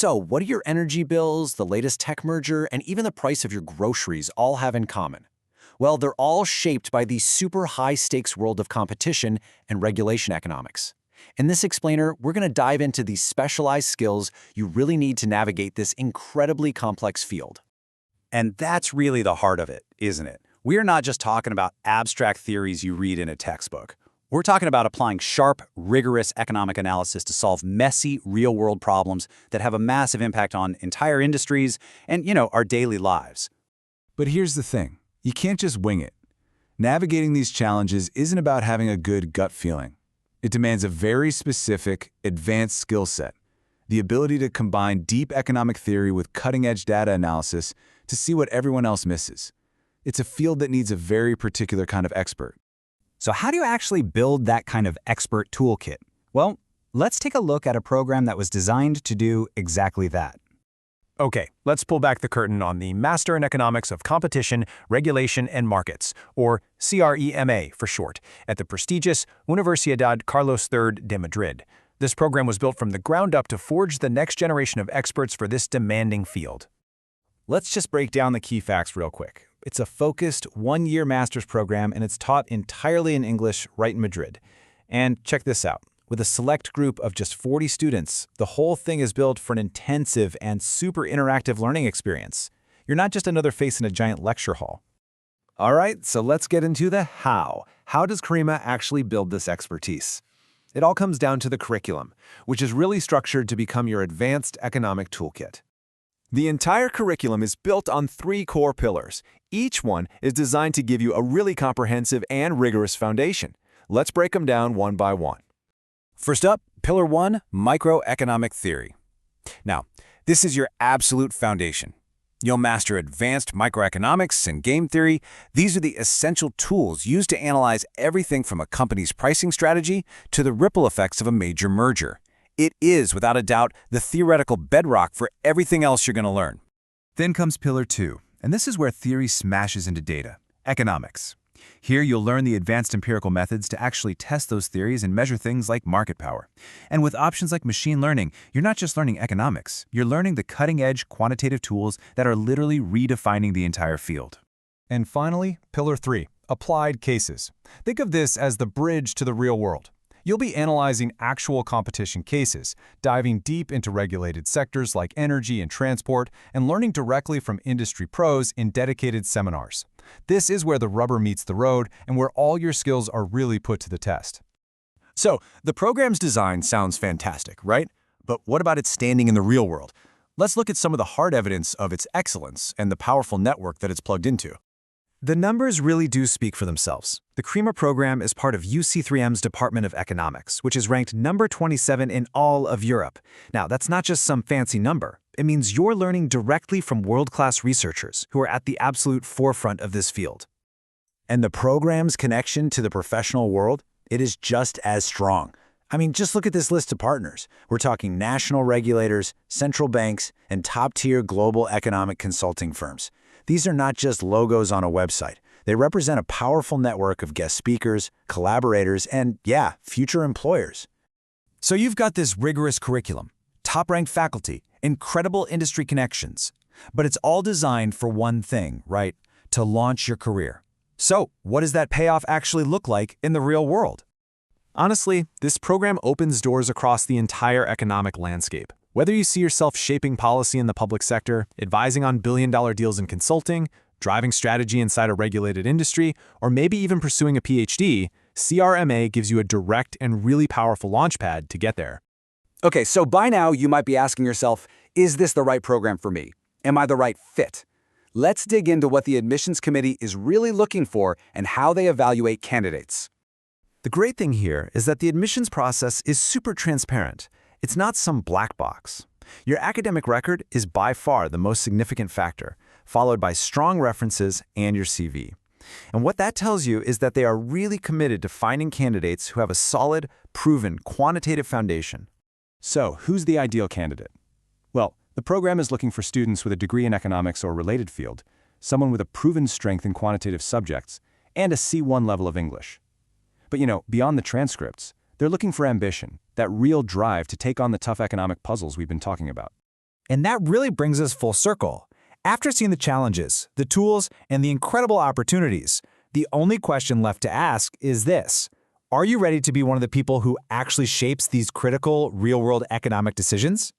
So, what do your energy bills, the latest tech merger, and even the price of your groceries all have in common? Well, they're all shaped by the super high-stakes world of competition and regulation economics. In this explainer, we're going to dive into the specialized skills you really need to navigate this incredibly complex field. And that's really the heart of it, isn't it? We're not just talking about abstract theories you read in a textbook. We're talking about applying sharp, rigorous economic analysis to solve messy, real-world problems that have a massive impact on entire industries and, our daily lives. But here's the thing. You can't just wing it. Navigating these challenges isn't about having a good gut feeling. It demands a very specific, advanced skill set, the ability to combine deep economic theory with cutting-edge data analysis to see what everyone else misses. It's a field that needs a very particular kind of expert. So how do you actually build that kind of expert toolkit? Well, let's take a look at a program that was designed to do exactly that. Okay, let's pull back the curtain on the Master in Economics of Competition, Regulation, and Markets, or CReMa for short, at the prestigious Universidad Carlos III de Madrid. This program was built from the ground up to forge the next generation of experts for this demanding field. Let's just break down the key facts real quick. It's a focused one-year master's program, and it's taught entirely in English right in Madrid. And check this out. With a select group of just 40 students, the whole thing is built for an intensive and super interactive learning experience. You're not just another face in a giant lecture hall. All right, so let's get into the how. How does CReMa actually build this expertise? It all comes down to the curriculum, which is really structured to become your advanced economic toolkit. The entire curriculum is built on 3 core pillars. Each one is designed to give you a really comprehensive and rigorous foundation. Let's break them down one by one. First up, Pillar 1, Microeconomic Theory. Now, this is your absolute foundation. You'll master advanced microeconomics and game theory. These are the essential tools used to analyze everything from a company's pricing strategy to the ripple effects of a major merger. It is, without a doubt, the theoretical bedrock for everything else you're going to learn. Then comes Pillar 2, and this is where theory smashes into data, economics. Here you'll learn the advanced empirical methods to actually test those theories and measure things like market power. And with options like machine learning, you're not just learning economics, you're learning the cutting-edge quantitative tools that are literally redefining the entire field. And finally, Pillar 3, Applied Cases. Think of this as the bridge to the real world. You'll be analyzing actual competition cases, diving deep into regulated sectors like energy and transport, and learning directly from industry pros in dedicated seminars. This is where the rubber meets the road and where all your skills are really put to the test. So, the program's design sounds fantastic, right? But what about its standing in the real world? Let's look at some of the hard evidence of its excellence and the powerful network that it's plugged into. The numbers really do speak for themselves. The CReMa program is part of UC3M's Department of Economics, which is ranked number 27 in all of Europe. Now, that's not just some fancy number. It means you're learning directly from world-class researchers who are at the absolute forefront of this field. And the program's connection to the professional world, it is just as strong. I mean, just look at this list of partners. We're talking national regulators, central banks, and top-tier global economic consulting firms. These are not just logos on a website. They represent a powerful network of guest speakers, collaborators, and, yeah, future employers. So you've got this rigorous curriculum, top-ranked faculty, incredible industry connections. But it's all designed for one thing, right? To launch your career. So what does that payoff actually look like in the real world? Honestly, this program opens doors across the entire economic landscape. Whether you see yourself shaping policy in the public sector, advising on billion-dollar deals in consulting, driving strategy inside a regulated industry, or maybe even pursuing a PhD, CReMa gives you a direct and really powerful launchpad to get there. Okay, so by now you might be asking yourself, is this the right program for me? Am I the right fit? Let's dig into what the admissions committee is really looking for and how they evaluate candidates. The great thing here is that the admissions process is super transparent. It's not some black box. Your academic record is by far the most significant factor, followed by strong references and your CV. And what that tells you is that they are really committed to finding candidates who have a solid, proven, quantitative foundation. So, who's the ideal candidate? Well, the program is looking for students with a degree in economics or related field, someone with a proven strength in quantitative subjects, and a C1 level of English. But beyond the transcripts, they're looking for ambition, that real drive to take on the tough economic puzzles we've been talking about. And that really brings us full circle. After seeing the challenges, the tools, and the incredible opportunities, the only question left to ask is this: are you ready to be one of the people who actually shapes these critical, real-world economic decisions?